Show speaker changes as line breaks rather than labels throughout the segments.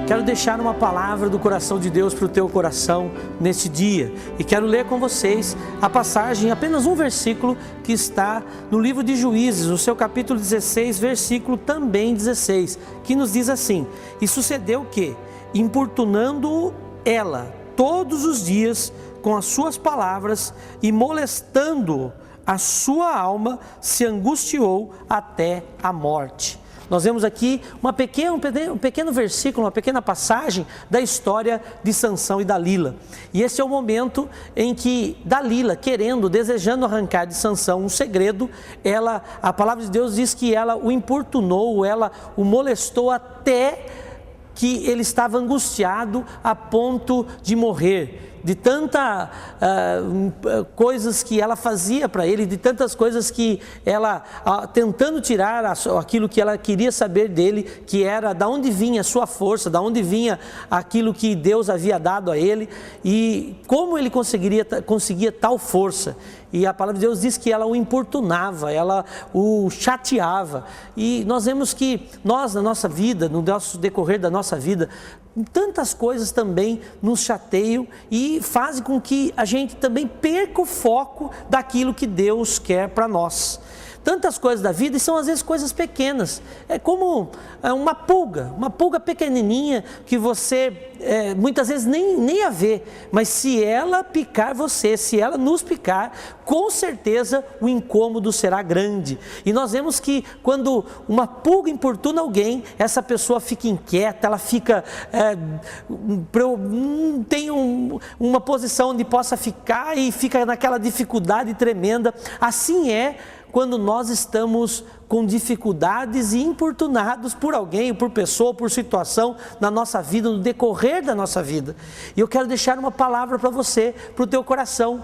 quero deixar uma palavra do coração de Deus para o teu coração neste dia. E quero ler com vocês a passagem, apenas um versículo que está no livro de Juízes, no seu capítulo 16, versículo também 16, que nos diz assim: E sucedeu que, importunando ela todos os dias com as suas palavras e molestando a sua alma, se angustiou até a morte. Nós vemos aqui um pequeno versículo, uma pequena passagem da história de Sansão e Dalila. E esse é o momento em que Dalila, desejando arrancar de Sansão um segredo, a palavra de Deus diz que ela o importunou, ela o molestou até que ele estava angustiado a ponto de morrer. De tantas coisas que ela fazia para ele, de tantas coisas que ela, tentando tirar aquilo que ela queria saber dele, que era da onde vinha a sua força, da onde vinha aquilo que Deus havia dado a ele, e como ele conseguia tal força. E a palavra de Deus diz que ela o importunava, ela o chateava. E nós vemos que nós, na nossa vida, no nosso decorrer da nossa vida, tantas coisas também nos chateiam e fazem com que a gente também perca o foco daquilo que Deus quer para nós. Tantas coisas da vida, e são às vezes coisas pequenas, é como uma pulga pequenininha que você muitas vezes nem a vê, mas se ela picar você, se ela nos picar, com certeza o incômodo será grande. E nós vemos que quando uma pulga importuna alguém, essa pessoa fica inquieta, ela fica, não tem uma posição onde possa ficar e fica naquela dificuldade tremenda. Assim é quando nós estamos com dificuldades e importunados por alguém, por pessoa, por situação na nossa vida, no decorrer da nossa vida. E eu quero deixar uma palavra para você, para o teu coração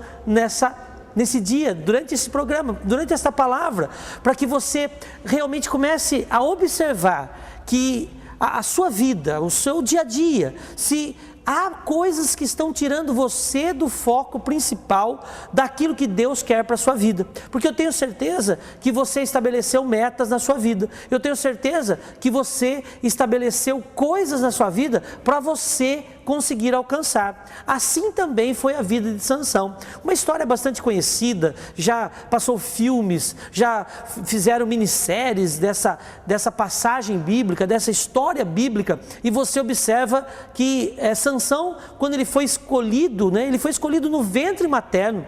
nesse dia, durante esse programa, durante esta palavra, para que você realmente comece a observar que a sua vida, o seu dia a dia, se há coisas que estão tirando você do foco principal daquilo que Deus quer para a sua vida. Porque eu tenho certeza que você estabeleceu metas na sua vida. Eu tenho certeza que você estabeleceu coisas na sua vida para você conseguir alcançar. Assim também foi a vida de Sansão. Uma história bastante conhecida, já passou filmes, já fizeram minisséries dessa passagem bíblica, dessa história bíblica, e você observa que Sansão, quando ele foi escolhido, ele foi escolhido no ventre materno.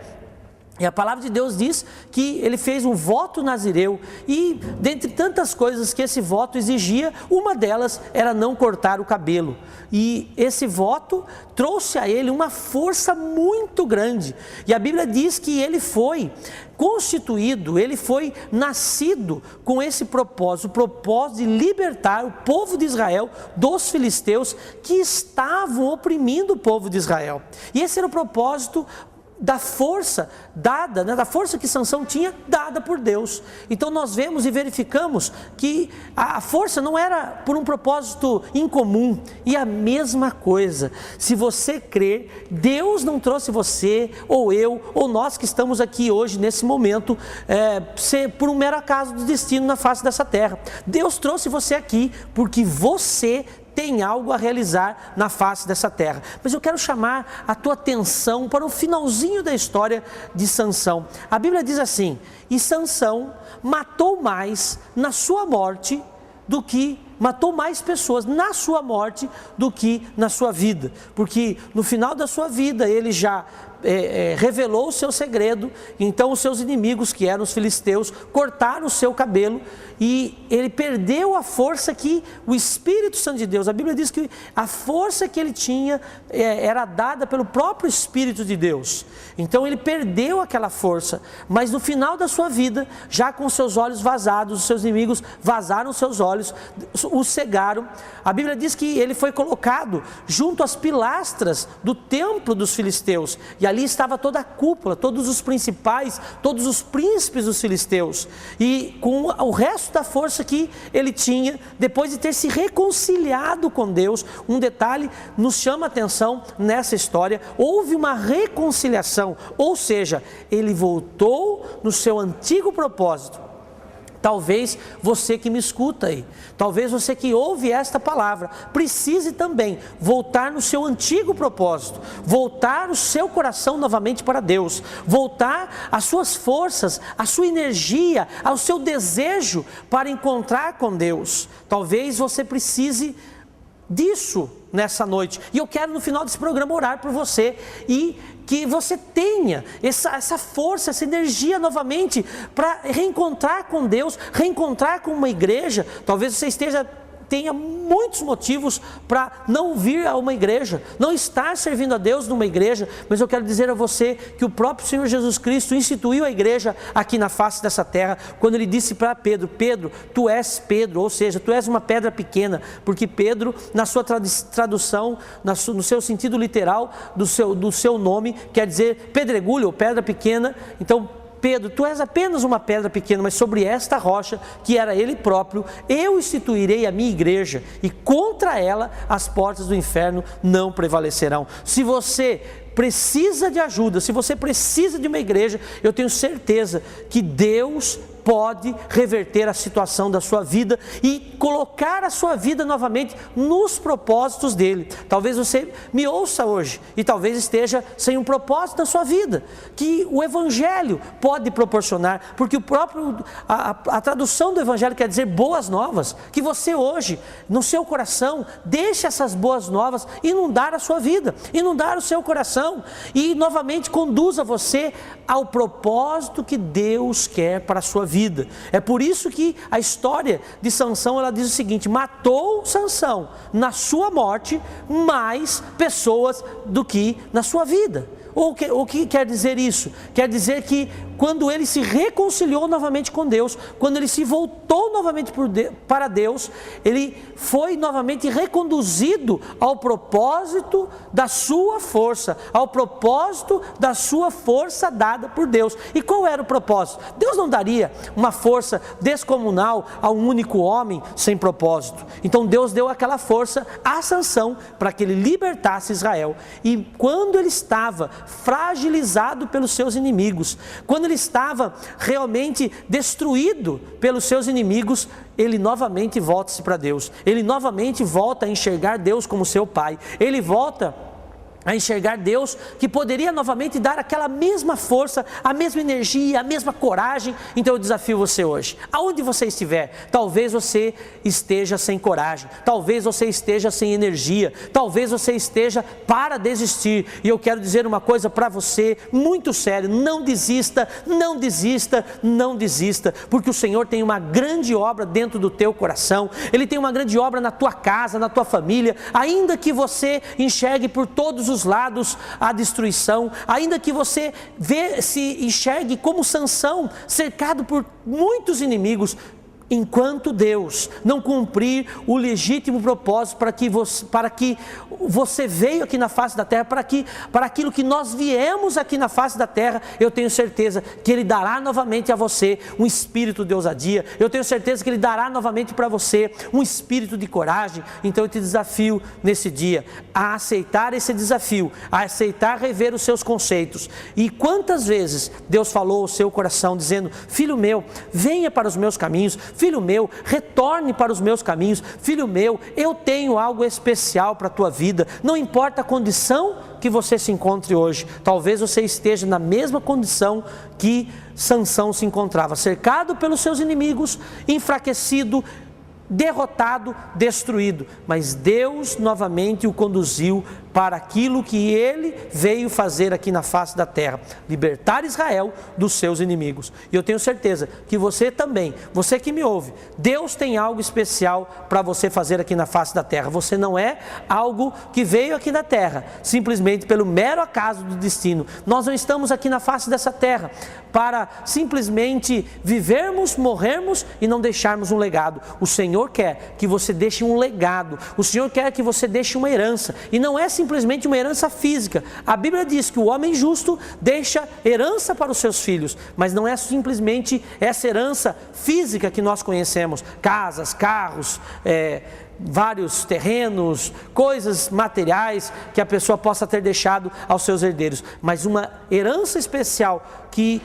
E a palavra de Deus diz que ele fez um voto nazireu, e dentre tantas coisas que esse voto exigia, uma delas era não cortar o cabelo. E esse voto trouxe a ele uma força muito grande. E a Bíblia diz que ele foi constituído, ele foi nascido com esse propósito, o propósito de libertar o povo de Israel dos filisteus que estavam oprimindo o povo de Israel. E esse era o propósito da força dada, da força que Sansão tinha, dada por Deus. Então nós vemos e verificamos que a força não era por um propósito incomum. E a mesma coisa, se você crer, Deus não trouxe você, ou eu, ou nós que estamos aqui hoje, nesse momento, por um mero acaso do destino na face dessa terra. Deus trouxe você aqui porque você tem algo a realizar na face dessa terra. Mas eu quero chamar a tua atenção para o finalzinho da história de Sansão. A Bíblia diz assim: e Sansão matou mais na sua morte matou mais pessoas na sua morte do que na sua vida, porque no final da sua vida ele já revelou o seu segredo. Então os seus inimigos, que eram os filisteus, cortaram o seu cabelo, e ele perdeu a força que o Espírito Santo de Deus, a Bíblia diz que a força que ele tinha era dada pelo próprio Espírito de Deus. Então ele perdeu aquela força, mas no final da sua vida, já com seus olhos vazados, os seus inimigos vazaram seus olhos, o cegaram. A Bíblia diz que ele foi colocado junto às pilastras do templo dos filisteus, e ali estava toda a cúpula, todos os principais, todos os príncipes dos filisteus, e com o resto da força que ele tinha, depois de ter se reconciliado com Deus. Um detalhe nos chama a atenção nessa história: houve uma reconciliação, ou seja, ele voltou no seu antigo propósito, Talvez você que me escuta aí, talvez você que ouve esta palavra, precise também voltar no seu antigo propósito, voltar o seu coração novamente para Deus, voltar as suas forças, a sua energia, ao seu desejo para encontrar com Deus. Talvez você precise disso nessa noite, e eu quero no final desse programa orar por você, e que você tenha essa força, essa energia novamente para reencontrar com Deus, reencontrar com uma igreja. Talvez você tenha muitos motivos para não vir a uma igreja, não estar servindo a Deus numa igreja, mas eu quero dizer a você que o próprio Senhor Jesus Cristo instituiu a igreja aqui na face dessa terra, quando Ele disse para Pedro: Pedro, tu és Pedro, ou seja, tu és uma pedra pequena, porque Pedro, na sua tradução, no seu sentido literal do seu nome, quer dizer pedregulho ou pedra pequena. Então, Pedro, tu és apenas uma pedra pequena, mas sobre esta rocha, que era Ele próprio, eu instituirei a minha igreja, e contra ela as portas do inferno não prevalecerão. Se você precisa de ajuda, se você precisa de uma igreja, eu tenho certeza que Deus pode reverter a situação da sua vida e colocar a sua vida novamente nos propósitos dele. Talvez você me ouça hoje e talvez esteja sem um propósito na sua vida, que o Evangelho pode proporcionar, porque a tradução do Evangelho quer dizer boas novas, que você hoje, no seu coração, deixe essas boas novas inundar a sua vida, inundar o seu coração, e novamente conduza você ao propósito que Deus quer para a sua vida. É por isso que a história de Sansão, ela diz o seguinte: matou Sansão na sua morte mais pessoas do que na sua vida. O que quer dizer isso? Quer dizer que quando ele se reconciliou novamente com Deus, quando ele se voltou novamente para Deus, ele foi novamente reconduzido ao propósito da sua força, ao propósito da sua força dada por Deus. E qual era o propósito? Deus não daria uma força descomunal a um único homem sem propósito. Então Deus deu aquela força a Sansão para que ele libertasse Israel. E quando ele estava fragilizado pelos seus inimigos, quando ele estava realmente destruído pelos seus inimigos, ele novamente volta-se para Deus, ele novamente volta a enxergar Deus como seu Pai, ele volta a enxergar Deus, que poderia novamente dar aquela mesma força, a mesma energia, a mesma coragem. Então eu desafio você hoje, aonde você estiver, talvez você esteja sem coragem, talvez você esteja sem energia, talvez você esteja para desistir, e eu quero dizer uma coisa para você, muito sério: não desista, não desista, não desista, porque o Senhor tem uma grande obra dentro do teu coração, Ele tem uma grande obra na tua casa, na tua família. Ainda que você enxergue por todos os lados a destruição, ainda que você se enxergue como Sansão, cercado por muitos inimigos, enquanto Deus não cumprir o legítimo propósito para que você veio aqui na face da terra, para aquilo que nós viemos aqui na face da terra, eu tenho certeza que Ele dará novamente a você um espírito de ousadia, eu tenho certeza que Ele dará novamente para você um espírito de coragem. Então eu te desafio nesse dia a aceitar esse desafio, a aceitar rever os seus conceitos. E quantas vezes Deus falou ao seu coração dizendo: filho meu, venha para os meus caminhos, filho meu, retorne para os meus caminhos, filho meu, eu tenho algo especial para a tua vida. Não importa a condição que você se encontre hoje, talvez você esteja na mesma condição que Sansão se encontrava, cercado pelos seus inimigos, enfraquecido, derrotado, destruído, mas Deus novamente o conduziu para aquilo que Ele veio fazer aqui na face da terra: libertar Israel dos seus inimigos. E eu tenho certeza que você também, você que me ouve, Deus tem algo especial para você fazer aqui na face da terra. Você não é algo que veio aqui na terra simplesmente pelo mero acaso do destino. Nós não estamos aqui na face dessa terra para simplesmente vivermos, morrermos e não deixarmos um legado. O Senhor quer que você deixe um legado, o Senhor quer que você deixe uma herança, e não é simplesmente uma herança física. A Bíblia diz que o homem justo deixa herança para os seus filhos, mas não é simplesmente essa herança física que nós conhecemos: casas, carros, vários terrenos, coisas materiais que a pessoa possa ter deixado aos seus herdeiros, mas uma herança especial que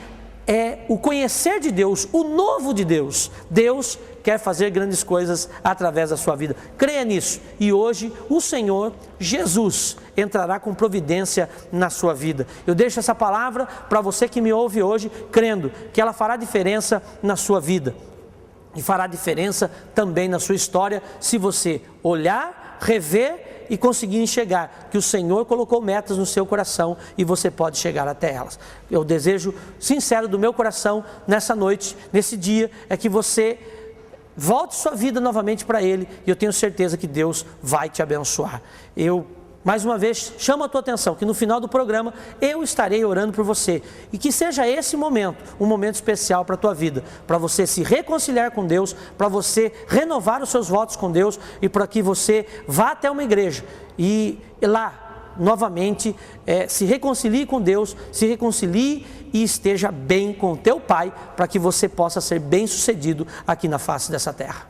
é o conhecer de Deus, o novo de Deus. Deus quer fazer grandes coisas através da sua vida. Creia nisso. E hoje o Senhor Jesus entrará com providência na sua vida. Eu deixo essa palavra para você que me ouve hoje, crendo que ela fará diferença na sua vida. E fará diferença também na sua história, se você olhar, rever e conseguir enxergar que o Senhor colocou metas no seu coração e você pode chegar até elas. Eu desejo sincero do meu coração, nessa noite, nesse dia, é que você volte sua vida novamente para Ele, e eu tenho certeza que Deus vai te abençoar. Eu, mais uma vez, chamo a tua atenção que no final do programa eu estarei orando por você, e que seja esse momento, um momento especial para a tua vida, para você se reconciliar com Deus, para você renovar os seus votos com Deus, e para que você vá até uma igreja e lá, novamente, se reconcilie com Deus, se reconcilie e esteja bem com o teu Pai, para que você possa ser bem sucedido aqui na face dessa terra.